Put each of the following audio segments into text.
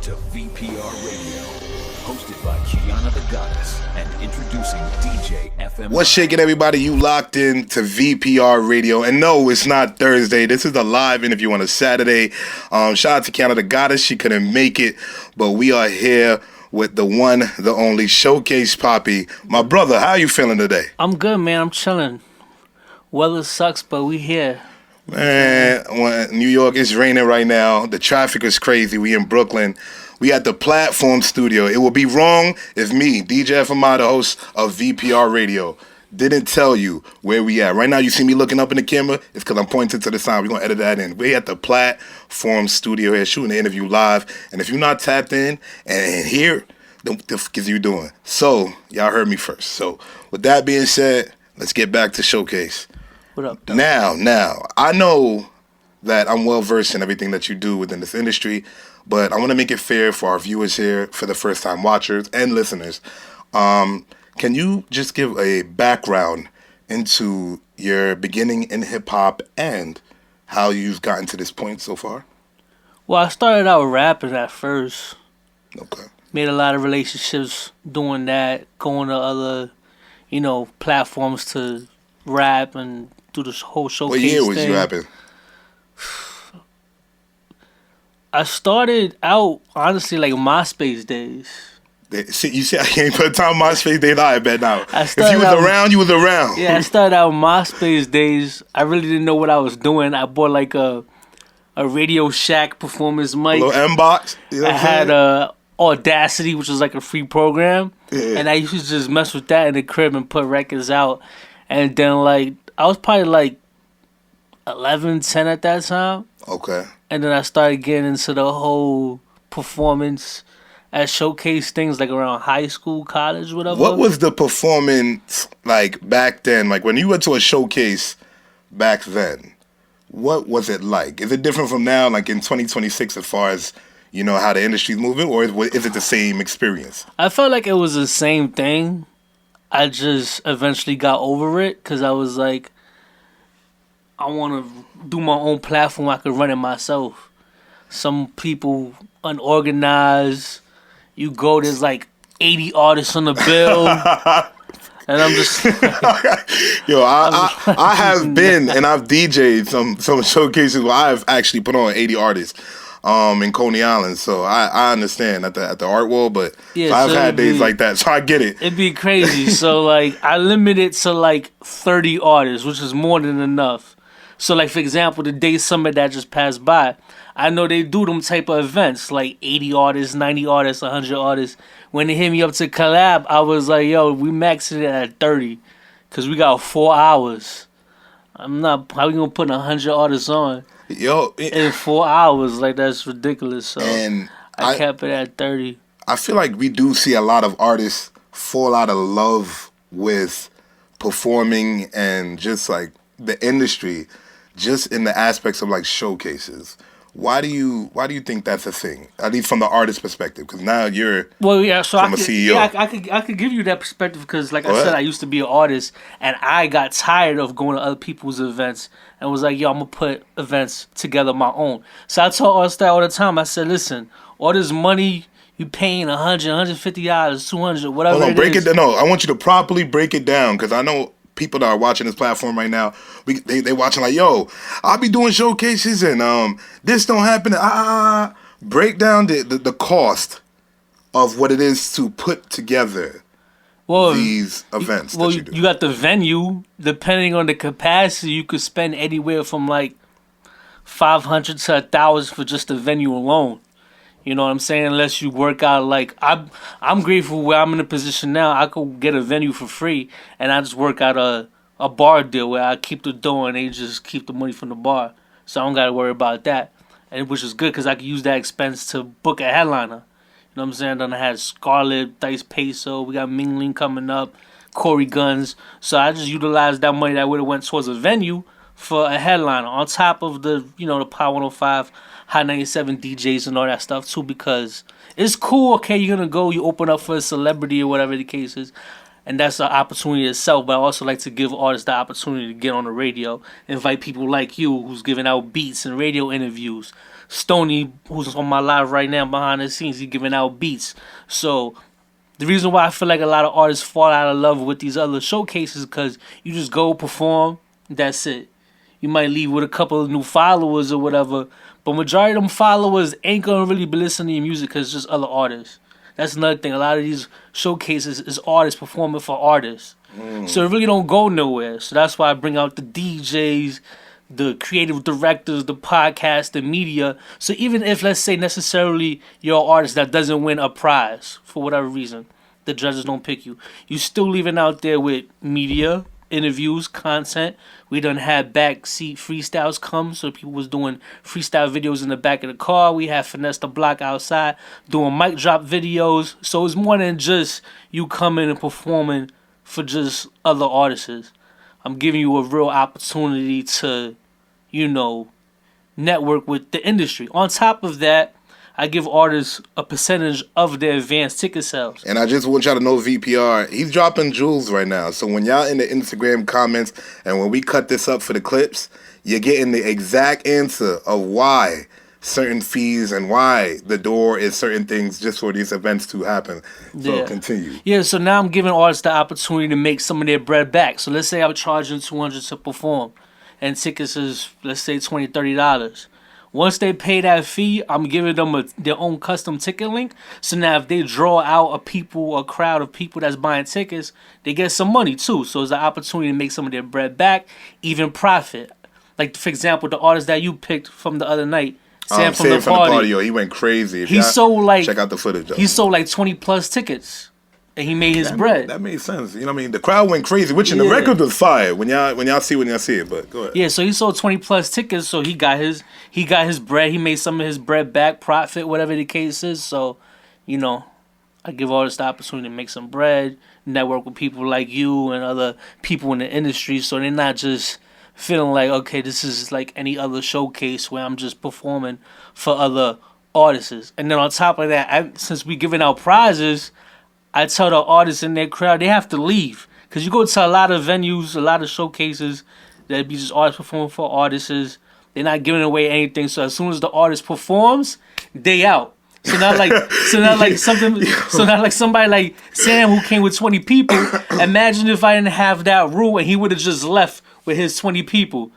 to VPR Radio, hosted by Kiana the Goddess and introducing DJ FM. What's shaking, everybody? You locked in to VPR Radio. And no, it's not Thursday. This is a live interview on a Saturday. Shout out to Kiana the Goddess. She couldn't make it, but we are here with the one, the only Showcase Papi. My brother, how you feeling today? I'm good, man. I'm chilling. Weather sucks, but we here. Man, New York is raining right now. The traffic is crazy. We in Brooklyn. We at the Platform Studio. It would be wrong if me, DJ FMI, the host of VPR Radio, didn't tell you where we at. Right now, you see me looking up in the camera. It's because I'm pointing to the sign. We're going to edit that in. We at the Platform Studio here, shooting the interview live. And if you're not tapped in and here, what the fuck is you doing? So, y'all heard me first. So, with that being said, let's get back to Showcase. What up, though? Now, I know that I'm well-versed in everything that you do within this industry, but I want to make it fair for our viewers here, for the first-time watchers and listeners. Can you just give a background into your beginning in hip-hop and how you've gotten to this point so far? Well, I started out rapping at first. Okay. Made a lot of relationships doing that, going to other, platforms to rap and do this whole showcase What year was thing. you rapping? I started out, honestly, like MySpace days. See, you see, I can't put time on MySpace days. I bet now. If you started was out- around, you was around. Yeah, I started out MySpace days. I really didn't know what I was doing. I bought like a Radio Shack performance mic. Little M-Box. You know I what I'm had saying? Audacity, which was like a free program. Yeah. And I used to just mess with that in the crib and put records out. And then, I was probably like 11, 10 at that time. Okay. And then I started getting into the whole performance at showcase things like around high school, college, whatever. What was the performance like back then? Like when you went to a showcase back then, what was it like? Is it different from now, like in 2026, as far as, how the industry's moving, or is it the same experience? I felt like it was the same thing. I just eventually got over it because I was like, I want to do my own platform. I could run it myself. Some people unorganized. You go, there's like 80 artists on the bill. And I'm just Yo, I have been and I've DJ'd some showcases where I've actually put on 80 artists in Coney Island. So I understand at the art world, but Yeah, so I've so had it'd days be- like that. So I get it. it'd be crazy. So I limited to 30 artists, which is more than enough. So for example, the Day Summit that just passed by, I know they do them type of events, like 80 artists, 90 artists, 100 artists. When they hit me up to collab, I was like, yo, we maxed it at 30 because we got 4 hours. I'm not probably going to put 100 artists on Yo, in 4 hours. That's ridiculous. So and I kept it at 30. I feel like we do see a lot of artists fall out of love with performing and just the industry, just in the aspects of showcases. Why do you think that's a thing? At least from the artist perspective, because now you're So from a CEO. I could give you that perspective because, Go I ahead. said, I used to be an artist, and I got tired of going to other people's events and was like, yo, I'm gonna put events together my own. So I told artists that all the time. I said, listen, all this money you paying $100, $150, $200, whatever. Hold on, break is. it down. No, I want you to properly break it down because I know people that are watching this platform right now, they watching yo, I'll be doing showcases and this don't happen. Break down the cost of what it is to put together these events that you do. You got the venue. Depending on the capacity, you could spend anywhere from $500 to $1,000 for just the venue alone. You know what I'm saying? Unless you work out I'm grateful where I'm in a position now. I could get a venue for free, and I just work out a bar deal where I keep the door and they just keep the money from the bar, so I don't got to worry about that. And which is good because I can use that expense to book a headliner. You know what I'm saying? Then I had Scarlett, Dice Peso. We got Mingling coming up, Corey Guns. So I just utilized that money that would have went towards a venue for a headliner on top of the the Power 105. High 97 DJs and all that stuff too, because it's cool. Okay, you're gonna go, you open up for a celebrity or whatever the case is, and that's an opportunity itself. But I also like to give artists the opportunity to get on the radio, invite people like you who's giving out beats and radio interviews. Stony, who's on my live right now behind the scenes, he's giving out beats. So the reason why I feel like a lot of artists fall out of love with these other showcases because you just go perform, that's it. You might leave with a couple of new followers or whatever, but majority of them followers ain't gonna really be listening to your music because it's just other artists. That's another thing. A lot of these showcases is artists performing for artists. So it really don't go nowhere. So that's why I bring out the DJs, the creative directors, the podcast, the media. So even if, let's say, necessarily you're an artist that doesn't win a prize for whatever reason, the judges don't pick you, you still leaving out there with media, interviews, content. We done had backseat freestyles come, so people was doing freestyle videos in the back of the car. We had Finesse the Block outside doing mic drop videos. So it's more than just you coming and performing for just other artists. I'm giving you a real opportunity to, network with the industry. On top of that, I give artists a percentage of their advanced ticket sales. And I just want y'all to know VPR, he's dropping jewels right now. So when y'all in the Instagram comments and when we cut this up for the clips, you're getting the exact answer of why certain fees and why the door is certain things just for these events to happen. So continue. Yeah, so now I'm giving artists the opportunity to make some of their bread back. So let's say I'm charging $200 to perform and tickets is, let's say, $20, $30. Once they pay that fee, I'm giving them their own custom ticket link. So now if they draw out a crowd of people that's buying tickets, they get some money too. So it's an opportunity to make some of their bread back, even profit. Like, for example, the artist that you picked from the other night, Sam from the party. Yo, he went crazy. He sold like, check out the footage. Though. He sold like 20 plus tickets. And he made his bread. That made sense. You know what I mean? The crowd went crazy, which in the record was fire. When y'all see it, but go ahead. Yeah, so he sold 20 plus tickets, so he got his bread. He made some of his bread back, profit, whatever the case is. So, I give artists the opportunity to make some bread, network with people like you and other people in the industry, so they're not just feeling like, okay, this is like any other showcase where I'm just performing for other artists. And then on top of that, since we giving out prizes, I tell the artists in their crowd, they have to leave. Because you go to a lot of venues, a lot of showcases, that be just artists performing for artists. They're not giving away anything. So as soon as the artist performs, they out. So not like somebody like Sam who came with 20 people. Imagine if I didn't have that rule and he would have just left with his 20 people.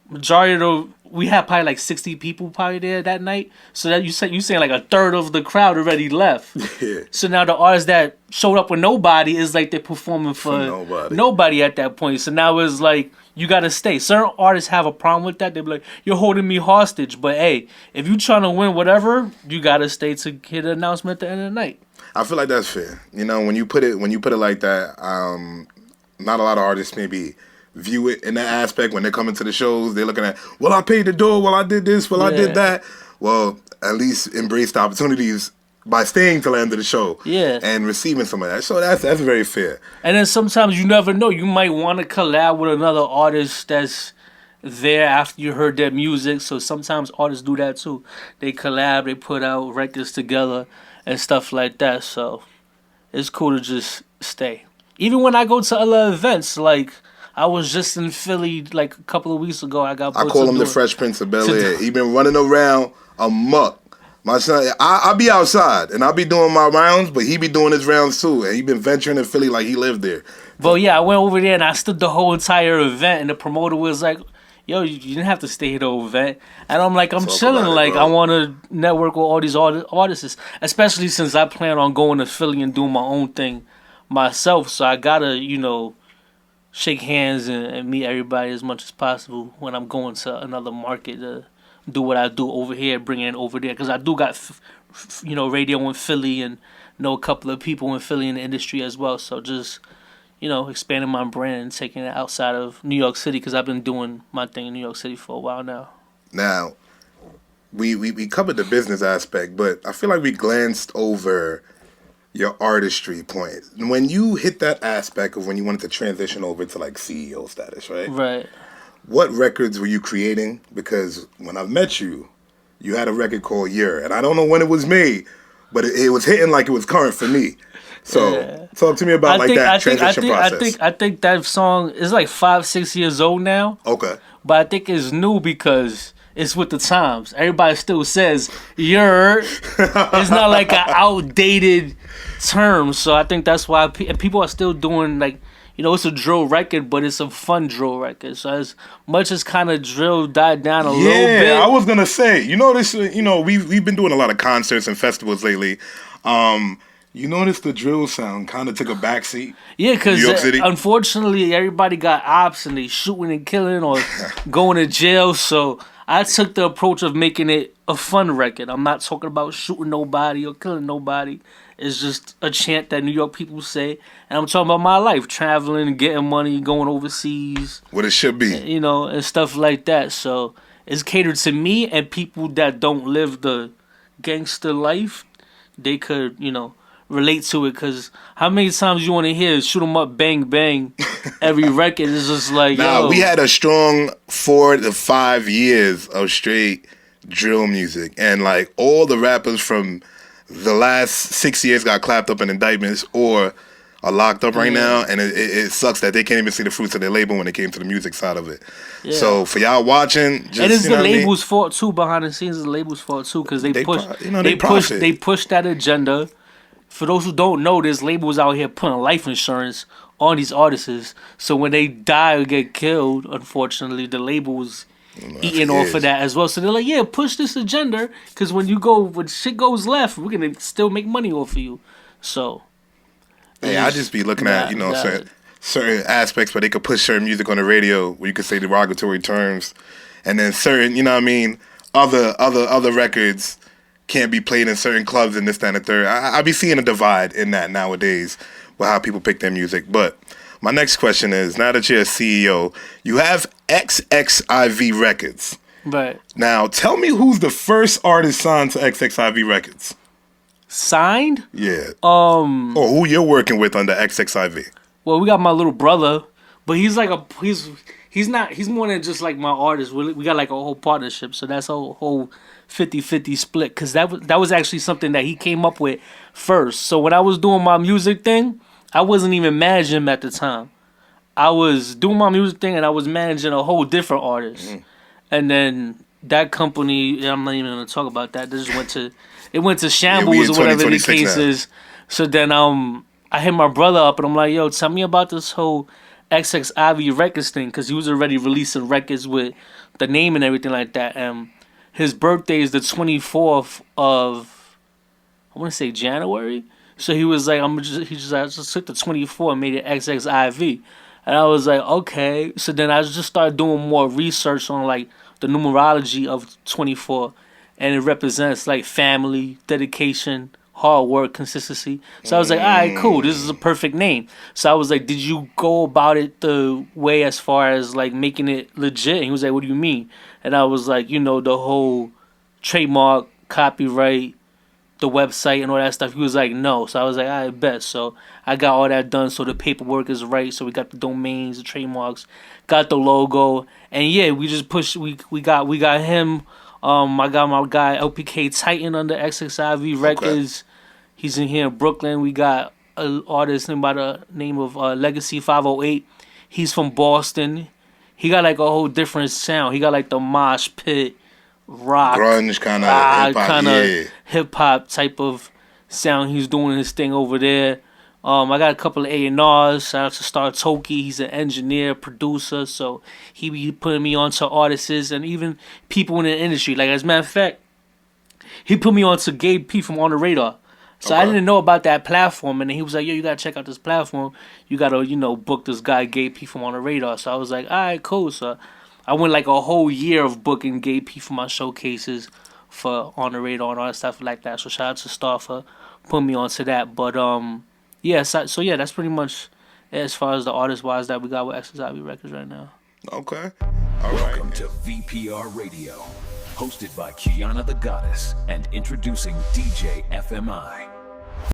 Majority of we had probably like 60 people probably there that night. So that you saying like a third of the crowd already left. Yeah. So now the artists that showed up with nobody is like they're performing for nobody at that point. So now it's like you gotta stay. Certain artists have a problem with that. They be like, "You're holding me hostage." But hey, if you trying to win whatever, you gotta stay to hear the announcement at the end of the night. I feel like that's fair. When you put it like that, not a lot of artists maybe view it in that aspect. When they're coming to the shows, they're looking at, well, I paid the door, well, I did this, well, I did that. Well, at least embrace the opportunities by staying till the end of the show and receiving some of that. So that's very fair. And then sometimes you never know. You might want to collab with another artist that's there after you heard their music. So sometimes artists do that too. They collab, they put out records together and stuff like that. So it's cool to just stay. Even when I go to other events, like I was just in Philly like a couple of weeks ago. I call him the Fresh Prince of Bel-Air. He been running around amok. My son, I be outside and I be doing my rounds, but he be doing his rounds too. And he been venturing in Philly like he lived there. Well, yeah, I went over there and I stood the whole entire event, and the promoter was like, "Yo, you didn't have to stay here the whole event." And I'm like, I'm chilling. Like, I want to network with all these artists, especially since I plan on going to Philly and doing my own thing myself. So I gotta, shake hands and meet everybody as much as possible when I'm going to another market to do what I do over here, bring it over there. Because I do got, radio in Philly and know a couple of people in Philly in the industry as well. So just, expanding my brand and taking it outside of New York City, because I've been doing my thing in New York City for a while now. Now, we covered the business aspect, but I feel like we glanced over your artistry point. When you hit that aspect of when you wanted to transition over to like CEO status, right? Right. What records were you creating? Because when I met you, you had a record called Year, and I don't know when it was made, but it was hitting like it was current for me. So talk to me about that transition process. I think that song is like 5-6 years old now. Okay. But I think it's new because it's with the times. Everybody still says "you're." It's not like an outdated term, so I think that's why people are still doing like, it's a drill record, but it's a fun drill record. So as much as kind of drill died down a little bit. Yeah, I was gonna say, this. We've been doing a lot of concerts and festivals lately. You notice the drill sound kind of took a backseat. Yeah, because unfortunately everybody got ops and they shooting and killing or going to jail. So I took the approach of making it a fun record. I'm not talking about shooting nobody or killing nobody. It's just a chant that New York people say. And I'm talking about my life, traveling, getting money, going overseas. What it should be. And stuff like that. So it's catered to me and people that don't live the gangster life. They could, relate to it. Because how many times you want to hear shoot 'em up, bang, bang, every record is just like, we had a strong 4 to 5 years of straight drill music. And like all the rappers from the last 6 years got clapped up in indictments or are locked up right now, and it sucks that they can't even see the fruits of their labor when it came to the music side of it. Yeah. So for y'all watching, just, and it's the label's fault too. Behind the scenes, it's the label's fault too because they push that agenda. For those who don't know, there's labels out here putting life insurance on these artists. So when they die or get killed, unfortunately, the labels eating off of that as well. So they're like, yeah, push this agenda because when shit goes left, we're gonna still make money off of you. So. Hey, I just be looking at certain aspects where they could push certain music on the radio where you could say derogatory terms, and then certain other records can't be played in certain clubs and this, that, and the third. I be seeing a divide in that nowadays with how people pick their music. But my next question is: now that you're a CEO, you have XXIV Records. Right. Now, tell me who's the first artist signed to XXIV Records. Signed? Yeah. Or who you're working with under XXIV. Well, we got my little brother, but he's like he's more than just like my artist. We got like a whole partnership, so that's a whole 50-50 split because that was actually something that he came up with first. So when I was doing my music thing, I wasn't even managing him at the time. I was doing my music thing and I was managing a whole different artist. And then that company, I'm not even gonna talk about that. It went to shambles or whatever the case is. So then I hit my brother up and I'm like, yo, tell me about this whole XXIV Records thing because he was already releasing records with the name and everything like that. His birthday is the 24th of, I want to say January. So he was like, I just took the 24 and made it XXIV. And I was like, okay. So then I just started doing more research on like the numerology of 24. And it represents like family, dedication, hard work, consistency. So I was like, all right, cool. This is a perfect name. So I was like, did you go about it the way as far as like making it legit? And he was like, what do you mean? And I was like, the whole trademark, copyright, the website and all that stuff. He was like, no. So I was like, I bet. So I got all that done. So the paperwork is right. So we got the domains, the trademarks, got the logo. And yeah, we just pushed, we got him. I got my guy LPK Titan under XXIV Records. Okay. He's in here in Brooklyn. We got an artist by the name of Legacy 508. He's from Boston. He got like a whole different sound. He got like the mosh pit, rock, grunge kind of hip hop type of sound. He's doing his thing over there. I got a couple of A&Rs. Shout out to Star Toki. He's an engineer, producer, so he be putting me onto artists and even people in the industry. Like, as a matter of fact, he put me onto Gabe P from On the Radar. So I didn't know about that platform, and then he was like, yo, you gotta check out this platform. You gotta, book this guy Gabe P from On the Radar. So I was like, all right, cool. So I went like a whole year of booking Gabe P for my showcases for On the Radar and all that stuff like that. So shout out to Star for putting me onto that. But yeah, so yeah, that's pretty much as far as the artist-wise that we got with XXIV Records right now. Okay. Welcome to VPR Radio, hosted by Kiana the Goddess and introducing DJ FMI.